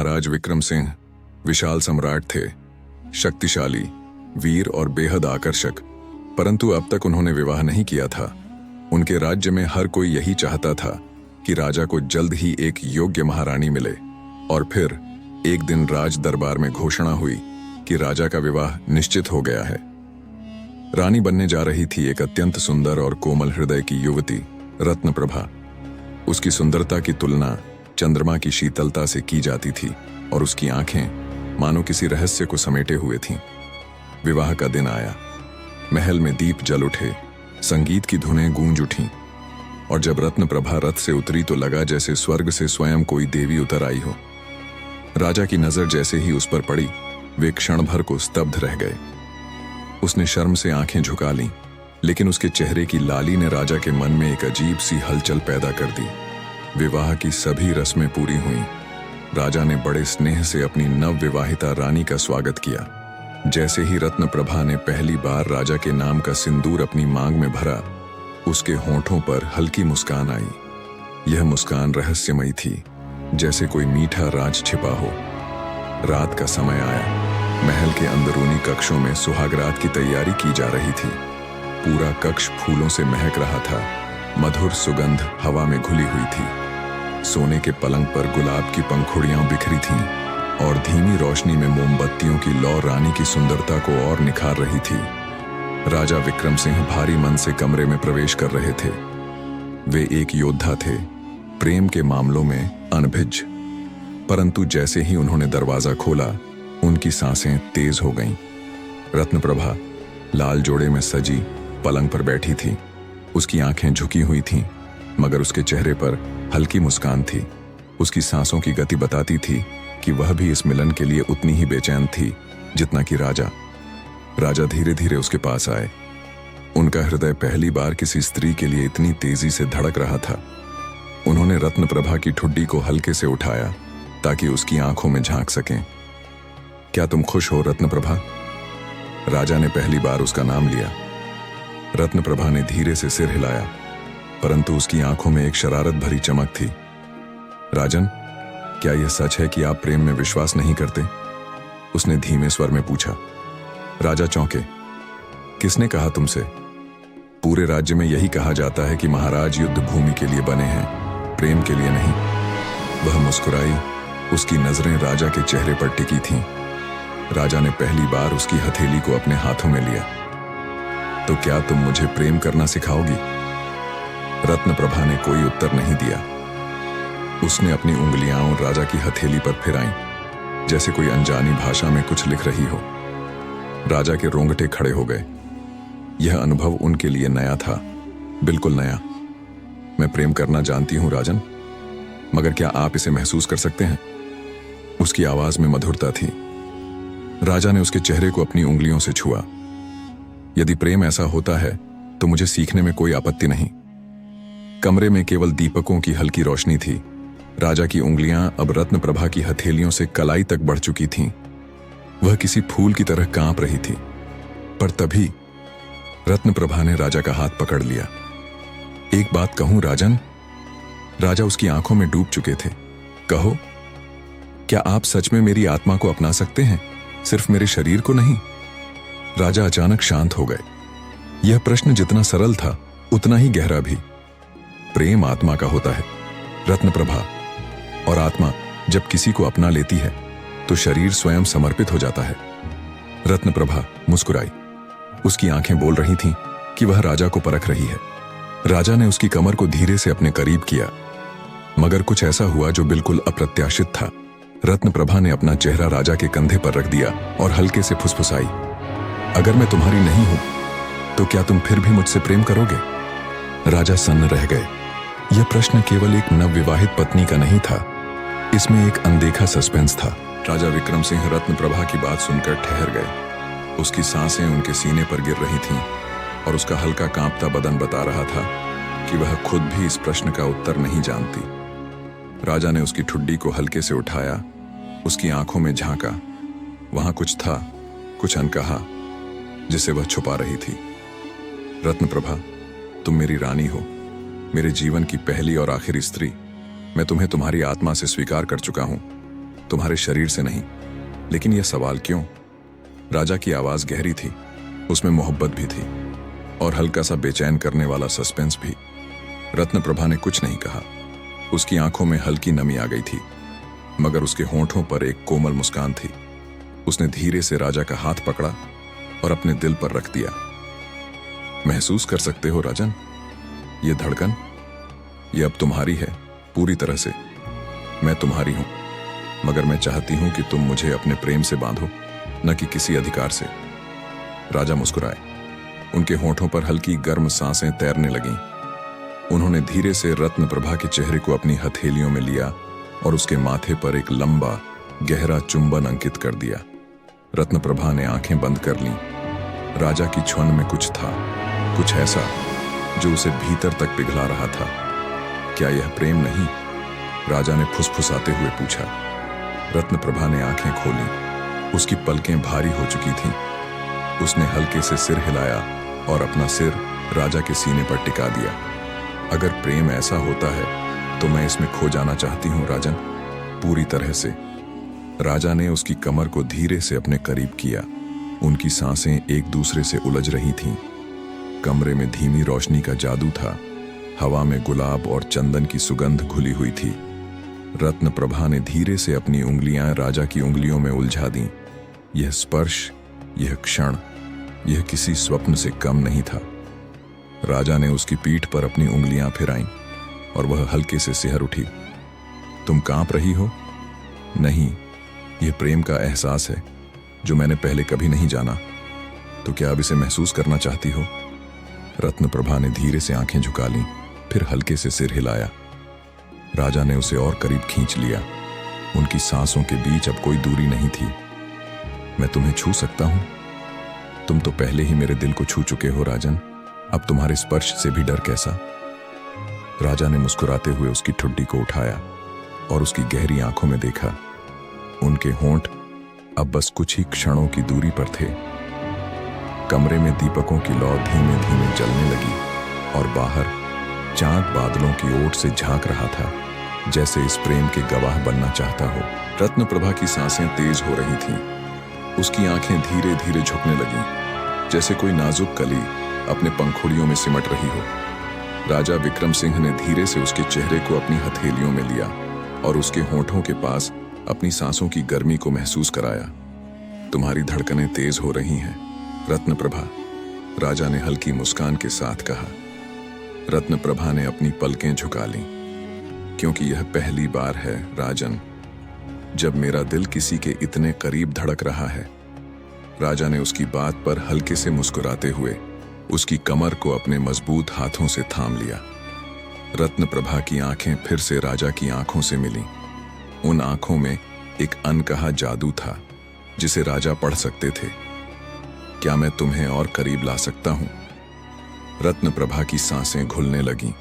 महाराज विक्रम सिंह विशाल सम्राट थे, शक्तिशाली, वीर और बेहद आकर्षक। परंतु अब तक उन्होंने विवाह नहीं किया था। उनके राज्य में हर कोई यही चाहता था कि राजा को जल्द ही एक योग्य महारानी मिले। और फिर एक दिन राज दरबार में घोषणा हुई कि राजा का विवाह निश्चित हो गया है। रानी बनने जा रही थी एक अत्यंत सुंदर और कोमल हृदय की युवती, रत्नप्रभा। उसकी सुंदरता की तुलना चंद्रमा की शीतलता से की जाती थी और उसकी आंखें मानो किसी रहस्य को समेटे हुए थीं। विवाह का दिन आया। महल में दीप जल उठे, संगीत की धुनें गूंज उठीं, और जब रत्नप्रभा रथ से उतरी तो लगा जैसे स्वर्ग से स्वयं कोई देवी उतर आई हो। राजा की नजर जैसे ही उस पर पड़ी, वे क्षण भर को स्तब्ध रह गए। उसने शर्म से आंखें झुका लीं, लेकिन उसके चेहरे की लाली ने राजा के मन में एक अजीब सी हलचल पैदा कर दी। विवाह की सभी रस्में पूरी हुईं। राजा ने बड़े स्नेह से अपनी नवविवाहिता रानी का स्वागत किया। जैसे ही रत्नप्रभा ने पहली बार राजा के नाम का सिंदूर अपनी मांग में भरा, उसके होंठों पर हल्की मुस्कान आई। यह मुस्कान रहस्यमयी थी, जैसे कोई मीठा राज छिपा हो। रात का समय आया। महल के अंदरूनी कक्षों में सुहागरात की तैयारी की जा रही थी। पूरा कक्ष फूलों से महक रहा था। मधुर सुगंध हवा में घुली हुई थी। सोने के पलंग पर गुलाब की पंखुड़ियां बिखरी थीं और धीमी रोशनी में मोमबत्तियों की लौ रानी की सुंदरता को और निखार रही थी। राजा विक्रम सिंह भारी मन से कमरे में प्रवेश कर रहे थे। वे एक योद्धा थे, प्रेम के मामलों में अनभिज्ञ। परंतु जैसे ही उन्होंने दरवाजा खोला, उनकी सांसें तेज हो गईं। रत्नप्रभा लाल जोड़े में सजी पलंग पर बैठी थी। उसकी आंखें झुकी हुई थीं, मगर उसके चेहरे पर हल्की मुस्कान थी। उसकी सांसों की गति बताती थी कि वह भी इस मिलन के लिए उतनी ही बेचैन थी जितना कि राजा। राजा धीरे धीरे उसके पास आए। उनका हृदय पहली बार किसी स्त्री के लिए इतनी तेजी से धड़क रहा था। उन्होंने रत्नप्रभा की ठुड्डी को हल्के से उठाया ताकि उसकी आंखों में झांक सकें। क्या तुम खुश हो रत्नप्रभा? राजा ने पहली बार उसका नाम लिया। रत्नप्रभा ने धीरे से सिर हिलाया, परंतु उसकी आंखों में एक शरारत भरी चमक थी। राजन, क्या यह सच है कि आप प्रेम में विश्वास नहीं करते? उसने धीमे स्वर में पूछा। राजा चौंके। किसने कहा तुमसे? पूरे राज्य में यही कहा जाता है कि महाराज युद्ध भूमि के लिए बने हैं, प्रेम के लिए नहीं। वह मुस्कुराई। उसकी नजरें राजा के चेहरे पर टिकी थीं। राजा ने पहली बार उसकी हथेली को अपने हाथों में लिया। तो क्या तुम मुझे प्रेम करना सिखाओगी? रत्नप्रभा ने कोई उत्तर नहीं दिया। उसने अपनी उंगलियां राजा की हथेली पर फिराईं, जैसे कोई अनजानी भाषा में कुछ लिख रही हो। राजा के रोंगटे खड़े हो गए। यह अनुभव उनके लिए नया था, बिल्कुल नया। मैं प्रेम करना जानती हूं राजन, मगर क्या आप इसे महसूस कर सकते हैं? उसकी आवाज में मधुरता थी। राजा ने उसके चेहरे को अपनी उंगलियों से छुआ। यदि प्रेम ऐसा होता है तो मुझे सीखने में कोई आपत्ति नहीं। कमरे में केवल दीपकों की हल्की रोशनी थी। राजा की उंगलियां अब रत्नप्रभा की हथेलियों से कलाई तक बढ़ चुकी थीं। वह किसी फूल की तरह कांप रही थी। पर तभी रत्नप्रभा ने राजा का हाथ पकड़ लिया। एक बात कहूं राजन? राजा उसकी आंखों में डूब चुके थे। कहो, क्या आप सच में मेरी आत्मा को अपना सकते हैं, सिर्फ मेरे शरीर को नहीं? राजा अचानक शांत हो गए। यह प्रश्न जितना सरल था, उतना ही गहरा भी। प्रेम आत्मा का होता है रत्नप्रभा, और आत्मा जब किसी को अपना लेती है तो शरीर स्वयं समर्पित हो जाता है। रत्नप्रभा मुस्कुराई। उसकी आंखें बोल रही थीं कि वह राजा को परख रही है। राजा ने उसकी कमर को धीरे से अपने करीब किया, मगर कुछ ऐसा हुआ जो बिल्कुल अप्रत्याशित था। रत्नप्रभा ने अपना चेहरा राजा के कंधे पर रख दिया और हल्के से फुसफुसाई, अगर मैं तुम्हारी नहीं हूं तो क्या तुम फिर भी मुझसे प्रेम करोगे? राजा सन्न रह गए। यह प्रश्न केवल एक नवविवाहित पत्नी का नहीं था, इसमें एक अनदेखा सस्पेंस था। राजा विक्रम सिंह रत्नप्रभा की बात सुनकर ठहर गए। उसकी सांसें उनके सीने पर गिर रही थीं और उसका हल्का कांपता बदन बता रहा था कि वह खुद भी इस प्रश्न का उत्तर नहीं जानती। राजा ने उसकी ठुड्डी को हल्के से उठाया, उसकी आंखों में झांका। वहां कुछ था, कुछ अनकहा, जिसे वह छुपा रही थी। रत्नप्रभा, तुम मेरी रानी हो, मेरे जीवन की पहली और आखिरी स्त्री। मैं तुम्हें तुम्हारी आत्मा से स्वीकार कर चुका हूं। तुम्हारे शरीर से नहीं। लेकिन यह सवाल क्यों? राजा की आवाज गहरी थी, उसमें मोहब्बत भी थी और हल्का सा बेचैन करने वाला सस्पेंस भी। रत्नप्रभा ने कुछ नहीं कहा। उसकी आंखों में हल्की नमी आ गई थी, मगर उसके होंठों पर एक कोमल मुस्कान थी। उसने धीरे से राजा का हाथ पकड़ा और अपने दिल पर रख दिया। महसूस कर सकते हो राजन, ये धड़कन, ये अब तुम्हारी है पूरी तरह से। मैं तुम्हारी हूं, मगर मैं चाहती हूं कि तुम मुझे अपने प्रेम से बांधो, न कि किसी अधिकार से। राजा मुस्कुराए। उनके होंठों पर हल्की गर्म सांसें तैरने लगीं। उन्होंने धीरे से रत्नप्रभा के चेहरे को अपनी हथेलियों में लिया और उसके माथे पर एक लंबा गहरा चुंबन अंकित कर दिया। रत्नप्रभा ने आंखें बंद कर लीं। राजा की छुन में कुछ था, कुछ ऐसा जो उसे भीतर तक पिघला रहा था। क्या यह प्रेम नहीं? राजा ने फुसफुसाते हुए पूछा। रत्नप्रभा ने आंखें खोली। उसकी पलकें भारी हो चुकी थीं। उसने हल्के से सिर हिलाया और अपना सिर राजा के सीने पर टिका दिया। अगर प्रेम ऐसा होता है तो मैं इसमें खो जाना चाहती हूं राजन, पूरी तरह से। राजा ने उसकी कमर को धीरे से अपने करीब किया। उनकी सांसें एक दूसरे से उलझ रही थीं। कमरे में धीमी रोशनी का जादू था। हवा में गुलाब और चंदन की सुगंध घुली हुई थी। रत्नप्रभा ने धीरे से अपनी उंगलियां राजा की उंगलियों में उलझा दीं। यह स्पर्श, यह क्षण, यह किसी स्वप्न से कम नहीं था। राजा ने उसकी पीठ पर अपनी उंगलियां फिराईं और वह हल्के से सिहर उठी। तुम कांप रही हो? नहीं, यह प्रेम का एहसास है जो मैंने पहले कभी नहीं जाना। तो क्या अब इसे महसूस करना चाहती हो? रत्नप्रभा ने धीरे से आंखें झुका लीं, फिर हल्के से सिर हिलाया। राजा ने उसे और करीब खींच लिया। उनकी सांसों के बीच अब कोई दूरी नहीं थी। मैं तुम्हें छू सकता हूं? तुम तो पहले ही मेरे दिल को छू चुके हो राजन, अब तुम्हारे स्पर्श से भी डर कैसा? राजा ने मुस्कुराते हुए उसकी ठुड्डी को उठाया और उसकी गहरी आंखों में देखा। उनके होंठ अब बस कुछ ही क्षणों की दूरी पर थे। कमरे में दीपकों की लौ धीमे धीमे जलने लगी और बाहर चांद बादलों की ओट से झांक रहा था, जैसे इस प्रेम के गवाह बनना चाहता हो। रत्नप्रभा की सांसें तेज हो रही थीं। उसकी आंखें धीरे धीरे झुकने लगीं, जैसे कोई नाजुक कली अपने पंखुड़ियों में सिमट रही हो। राजा विक्रम सिंह ने धीरे से उसके चेहरे को अपनी हथेलियों में लिया और उसके होंठों के पास अपनी सांसों की गर्मी को महसूस कराया। तुम्हारी धड़कनें तेज हो रही हैं रत्नप्रभा, राजा ने हल्की मुस्कान के साथ कहा। रत्नप्रभा ने अपनी पलकें झुका लीं, क्योंकि यह पहली बार है राजन जब मेरा दिल किसी के इतने करीब धड़क रहा है। राजा ने उसकी बात पर हल्के से मुस्कुराते हुए उसकी कमर को अपने मजबूत हाथों से थाम लिया। रत्नप्रभा की आंखें फिर से राजा की आंखों से मिलीं। उन आंखों में एक अनकहा जादू था जिसे राजा पढ़ सकते थे। क्या मैं तुम्हें और करीब ला सकता हूं? रत्नप्रभा की सांसें घुलने लगीं।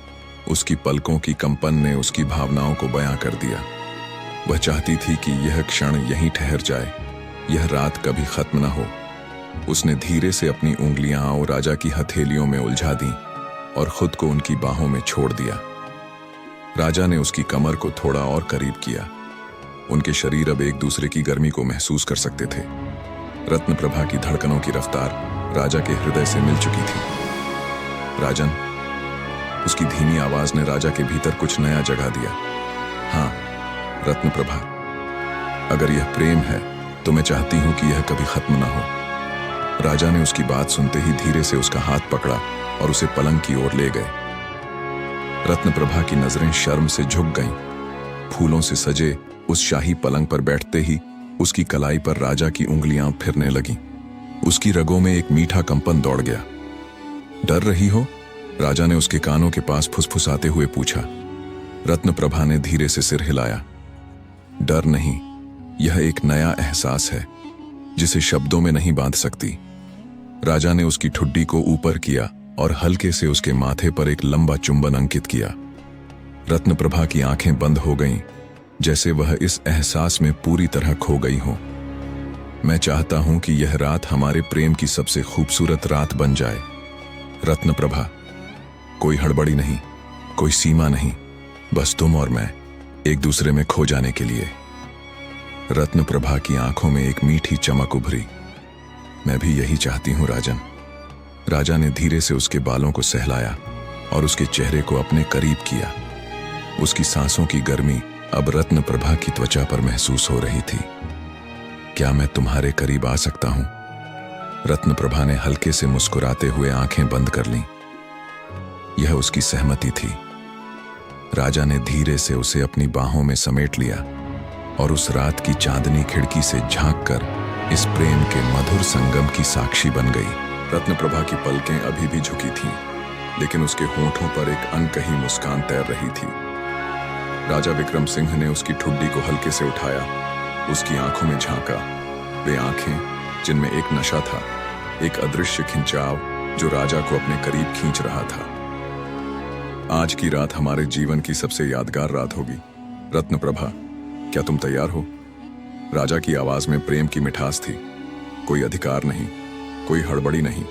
उसकी पलकों की कंपन ने उसकी भावनाओं को बयां कर दिया। वह चाहती थी कि यह क्षण यहीं ठहर जाए, यह रात कभी खत्म न हो। उसने धीरे से अपनी उंगलियां राजा की हथेलियों में उलझा दी और खुद को उनकी बाहों में छोड़ दिया। राजा ने उसकी कमर को थोड़ा और करीब किया। उनके शरीर अब एक दूसरे की गर्मी को महसूस कर सकते थे। रत्नप्रभा की धड़कनों की रफ्तार राजा के हृदय से मिल चुकी थी। राजन, उसकी धीमी आवाज ने राजा के भीतर कुछ नया जगा दिया। हाँ रत्नप्रभा, अगर यह प्रेम है तो मैं चाहती हूं कि यह कभी खत्म ना हो। राजा ने उसकी बात सुनते ही धीरे से उसका हाथ पकड़ा और उसे पलंग की ओर ले गए। रत्नप्रभा की नजरें शर्म से झुक गईं। फूलों से सजे उस शाही पलंग पर बैठते ही उसकी कलाई पर राजा की उंगलियां फिरने लगीं। उसकी रगों में एक मीठा कंपन दौड़ गया। डर रही हो? राजा ने उसके कानों के पास फुसफुसाते हुए पूछा। रत्नप्रभा ने धीरे से सिर हिलाया। डर नहीं, यह एक नया एहसास है जिसे शब्दों में नहीं बांध सकती। राजा ने उसकी ठुड्डी को ऊपर किया और हल्के से उसके माथे पर एक लंबा चुंबन अंकित किया। रत्नप्रभा की आंखें बंद हो गईं, जैसे वह इस एहसास में पूरी तरह खो गई हो। मैं चाहता हूं कि यह रात हमारे प्रेम की सबसे खूबसूरत रात बन जाए रत्नप्रभा। कोई हड़बड़ी नहीं, कोई सीमा नहीं, बस तुम और मैं एक दूसरे में खो जाने के लिए। रत्न प्रभा की आंखों में एक मीठी चमक उभरी। मैं भी यही चाहती हूं राजन। राजा ने धीरे से उसके बालों को सहलाया और उसके चेहरे को अपने करीब किया। उसकी सांसों की गर्मी अब रत्न प्रभा की त्वचा पर महसूस हो रही थी। क्या मैं तुम्हारे करीब आ सकता हूं? रत्न प्रभा ने हल्के से मुस्कुराते हुए आंखें बंद कर लीं। यह उसकी सहमति थी। राजा ने धीरे से उसे अपनी बाहों में समेट लिया और उस रात की चांदनी खिड़की से झांककर इस प्रेम के मधुर संगम की साक्षी बन गई। रत्न प्रभा की पलकें अभी भी झुकी थीं, लेकिन उसके होंठों पर एक अनकही मुस्कान तैर रही थी। राजा विक्रम सिंह ने उसकी ठुड्डी को हल्के से उठाया, उसकी आंखों में झांका। वे आंखें जिनमें एक नशा था, एक अदृश्य खिंचाव जो राजा को अपने करीब खींच रहा था। आज की रात हमारे जीवन की सबसे यादगार रात होगी। रत्न प्रभा, क्या तुम तैयार हो? राजा की आवाज में प्रेम की मिठास थी। कोई अधिकार नहीं, कोई हड़बड़ी नहीं,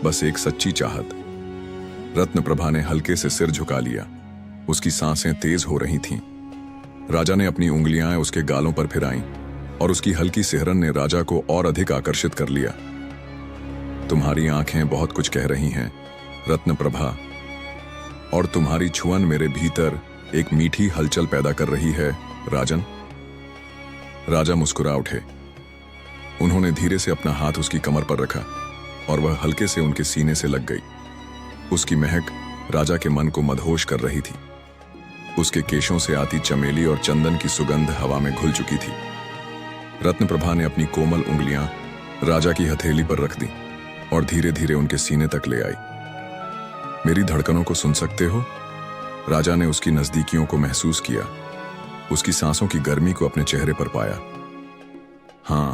बस एक सच्ची चाहत। रत्न प्रभा ने हल्के से सिर झुका लिया। उसकी सांसें तेज हो रही थीं। राजा ने अपनी उंगलियां उसके गालों पर फिराईं और उसकी हल्की सिहरन ने राजा को और अधिक आकर्षित कर लिया। तुम्हारी आंखें बहुत कुछ कह रही हैं रत्न प्रभा, और तुम्हारी छुअन मेरे भीतर एक मीठी हलचल पैदा कर रही है राजन। राजा मुस्कुरा उठे। उन्होंने धीरे से अपना हाथ उसकी कमर पर रखा और वह हल्के से उनके सीने से लग गई। उसकी महक राजा के मन को मदहोश कर रही थी। उसके केशों से आती चमेली और चंदन की सुगंध हवा में घुल चुकी थी। रत्न प्रभा ने अपनी कोमल उंगलियां राजा की हथेली पर रख दी और धीरे धीरे उनके सीने तक ले आई। मेरी धड़कनों को सुन सकते हो? राजा ने उसकी नजदीकियों को महसूस किया, उसकी सांसों की गर्मी को अपने चेहरे पर पाया। हाँ,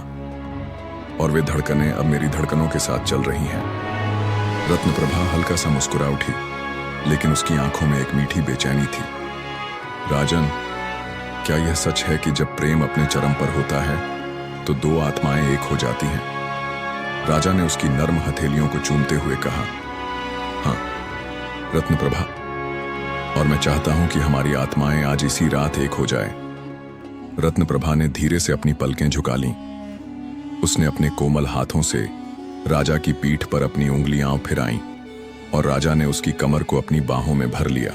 और वे धड़कनें अब मेरी धड़कनों के साथ चल रही हैं। रत्न प्रभा हल्का सा मुस्कुरा उठी, लेकिन उसकी आंखों में एक मीठी बेचैनी थी। राजन, क्या यह सच है कि जब प्रेम अपने चरम पर होता है तो दो आत्माएं एक हो जाती हैं? राजा ने उसकी नर्म हथेलियों को चूमते हुए कहा। हाँ रत्न प्रभा, और मैं चाहता हूं कि हमारी आत्माएं आज इसी रात एक हो जाए। रत्न प्रभा ने धीरे से अपनी पलकें झुका लीं। उसने अपने कोमल हाथों से राजा की पीठ पर अपनी उंगलियां फिराईं और राजा ने उसकी कमर को अपनी बाहों में भर लिया।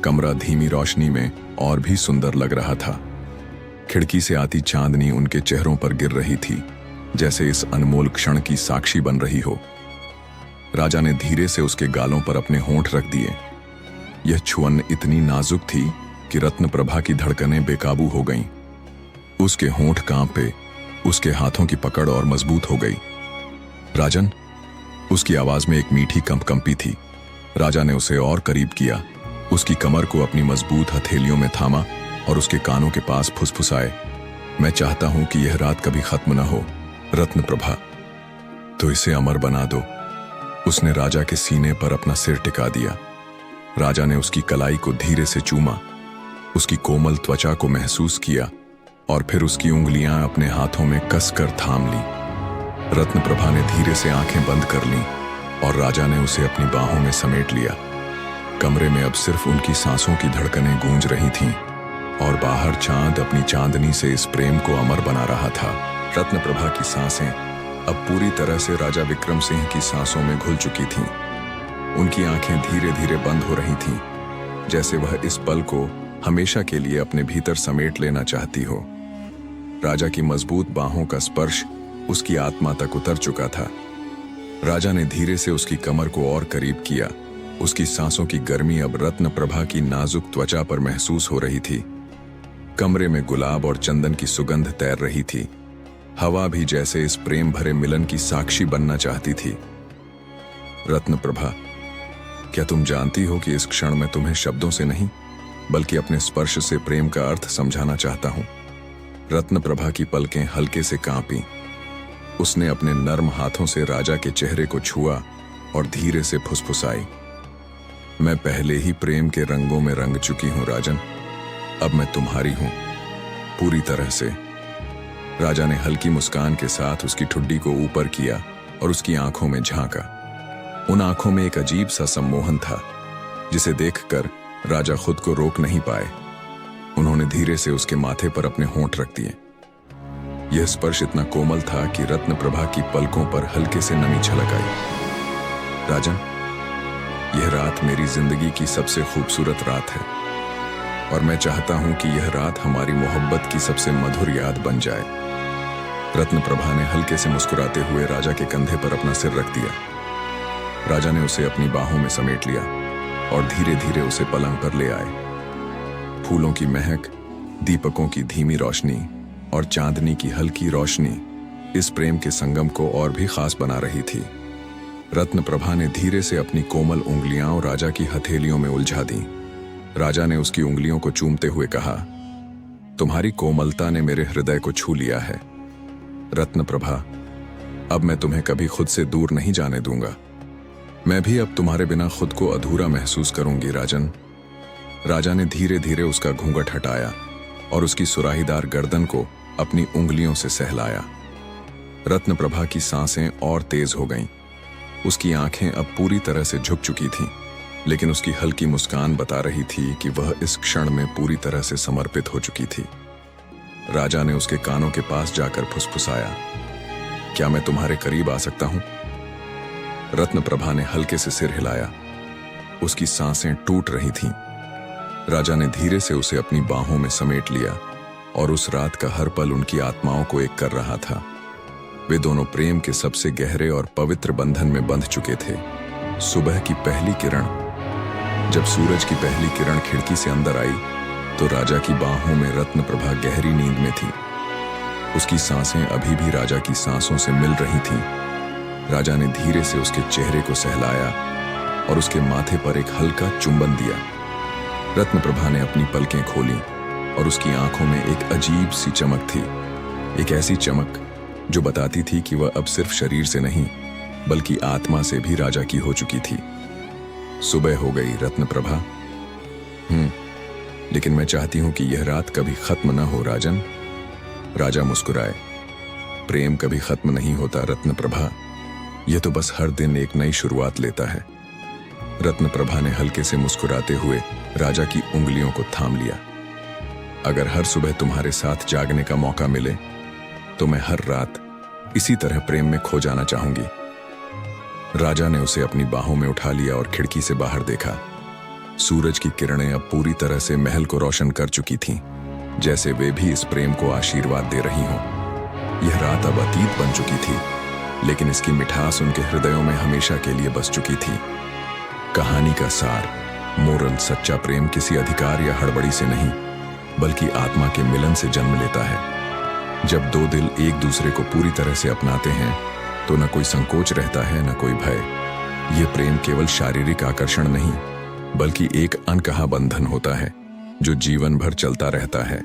कमरा धीमी रोशनी में और भी सुंदर लग रहा था। खिड़की से आती चांदनी उनके चेहरों पर गिर रही थी, जैसे इस अनमोल क्षण की साक्षी बन रही हो। राजा ने धीरे से उसके गालों पर अपने होंठ रख दिए। यह छुअन इतनी नाजुक थी कि रत्न प्रभा की धड़कनें बेकाबू हो गईं। उसके होंठ कांपे, उसके हाथों की पकड़ और मजबूत हो गई। राजन, उसकी आवाज में एक मीठी कंपकंपी थी। राजा ने उसे और करीब किया, उसकी कमर को अपनी मजबूत हथेलियों में थामा और उसके कानों के पास फुसफुसाए। मैं चाहता हूं कि यह रात कभी खत्म न हो रत्न प्रभा, तो इसे अमर बना दो। उसने राजा के सीने पर अपना सिर टिका दिया। राजा ने उसकी कलाई को धीरे से चूमा, उसकी कोमल त्वचा को महसूस किया और फिर उसकी उंगलियां अपने हाथों में कसकर थाम ली। रत्न प्रभा ने धीरे से आंखें बंद कर लीं और राजा ने उसे अपनी बाहों में समेट लिया। कमरे में अब सिर्फ उनकी सांसों की धड़कनें गूंज रही थीं और बाहर चांद अपनी चांदनी से इस प्रेम को अमर बना रहा था। रत्न प्रभा की सांसें अब पूरी तरह से राजा विक्रम सिंह की सांसों में घुल चुकी थीं। उनकी आंखें धीरे धीरे बंद हो रही थीं, जैसे वह इस पल को हमेशा के लिए अपने भीतर समेट लेना चाहती हो। राजा की मजबूत बाहों का स्पर्श उसकी आत्मा तक उतर चुका था। राजा ने धीरे से उसकी कमर को और करीब किया। उसकी सांसों की गर्मी अब रत्न प्रभा की नाजुक त्वचा पर महसूस हो रही थी। कमरे में गुलाब और चंदन की सुगंध तैर रही थी। हवा भी जैसे इस प्रेम भरे मिलन की साक्षी बनना चाहती थी। रत्न प्रभा, क्या तुम जानती हो कि इस क्षण में तुम्हें शब्दों से नहीं बल्कि अपने स्पर्श से प्रेम का अर्थ समझाना चाहता हूं। रत्न प्रभा की पलकें हल्के से कांपीं। उसने अपने नर्म हाथों से राजा के चेहरे को छुआ और धीरे से फुसफुसाई। मैं पहले ही प्रेम के रंगों में रंग चुकी हूं राजन, अब मैं तुम्हारी हूं पूरी तरह से। राजा ने हल्की मुस्कान के साथ उसकी ठुड्डी को ऊपर किया और उसकी आंखों में झांका। उन आंखों में एक अजीब सा सम्मोहन था, जिसे देखकर राजा खुद को रोक नहीं पाए। उन्होंने धीरे से उसके माथे पर अपने होंठ रख दिए। यह स्पर्श इतना कोमल था कि रत्न प्रभा की पलकों पर हल्के से नमी छलक आई। राजन, यह रात मेरी जिंदगी की सबसे खूबसूरत रात है और मैं चाहता हूं कि यह रात हमारी मोहब्बत की सबसे मधुर याद बन जाए। रत्न प्रभा ने हल्के से मुस्कुराते हुए राजा के कंधे पर अपना सिर रख दिया। राजा ने उसे अपनी बाहों में समेट लिया और धीरे धीरे उसे पलंग पर ले आए। फूलों की महक, दीपकों की धीमी रोशनी और चांदनी की हल्की रोशनी इस प्रेम के संगम को और भी खास बना रही थी। रत्न प्रभा ने धीरे से अपनी कोमल उंगलियां राजा की हथेलियों में उलझा दी। राजा ने उसकी उंगलियों को चूमते हुए कहा, तुम्हारी कोमलता ने मेरे हृदय को छू लिया है। रत्न प्रभा, अब मैं तुम्हें कभी खुद से दूर नहीं जाने दूंगा। मैं भी अब तुम्हारे बिना खुद को अधूरा महसूस करूंगी राजन। राजा ने धीरे धीरे उसका घूंघट हटाया और उसकी सुराहीदार गर्दन को अपनी उंगलियों से सहलाया। रत्न प्रभा की सांसें और तेज हो गईं। उसकी आंखें अब पूरी तरह से झुक चुकी थीं, लेकिन उसकी हल्की मुस्कान बता रही थी कि वह इस क्षण में पूरी तरह से समर्पित हो चुकी थी। राजा ने उसके कानों के पास जाकर फुसफुसाया, क्या मैं तुम्हारे करीब आ सकता हूं? रत्न प्रभा ने हल्के से सिर हिलाया। उसकी सांसें टूट रही थीं। राजा ने धीरे से उसे अपनी बाहों में समेट लिया और उस रात का हर पल उनकी आत्माओं को एक कर रहा था। वे दोनों प्रेम के सबसे गहरे और पवित्र बंधन में बंध चुके थे। सुबह की पहली किरण, जब सूरज की पहली किरण खिड़की से अंदर आई तो राजा की बाहों में रत्न प्रभा गहरी नींद में थी। उसकी सांसें अभी भी राजा की सांसों से मिल रही थीं। राजा ने धीरे से उसके चेहरे को सहलाया और उसके माथे पर एक हल्का चुंबन दिया। रत्न प्रभा ने अपनी पलकें खोली और उसकी आंखों में एक अजीब सी चमक थी, एक ऐसी चमक जो बताती थी कि वह अब सिर्फ शरीर से नहीं बल्कि आत्मा से भी राजा की हो चुकी थी। सुबह हो गई रत्न प्रभा। लेकिन मैं चाहती हूं कि यह रात कभी खत्म न हो राजन। राजा मुस्कुराए। प्रेम कभी खत्म नहीं होता रत्न प्रभा, यह तो बस हर दिन एक नई शुरुआत लेता है। रत्न प्रभा ने हल्के से मुस्कुराते हुए राजा की उंगलियों को थाम लिया। अगर हर सुबह तुम्हारे साथ जागने का मौका मिले तो मैं हर रात इसी तरह प्रेम में खो जाना चाहूंगी। राजा ने उसे अपनी बाहों में उठा लिया और खिड़की से बाहर देखा। सूरज की किरणें अब पूरी तरह से महल को रोशन कर चुकी थीं, जैसे वे भी इस प्रेम को आशीर्वाद दे रही हों। यह रात अब अतीत बन चुकी थी, लेकिन इसकी मिठास उनके हृदयों में हमेशा के लिए बस चुकी थी। कहानी का सार, मोरल, सच्चा प्रेम किसी अधिकार या हड़बड़ी से नहीं बल्कि आत्मा के मिलन से जन्म लेता है। जब दो दिल एक दूसरे को पूरी तरह से अपनाते हैं तो न कोई संकोच रहता है न कोई भय। यह प्रेम केवल शारीरिक आकर्षण नहीं बल्कि एक अनकहा बंधन होता है जो जीवन भर चलता रहता है।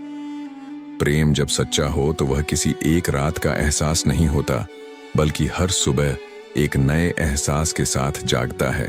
प्रेम जब सच्चा हो तो वह किसी एक रात का एहसास नहीं होता बल्कि हर सुबह एक नए एहसास के साथ जागता है।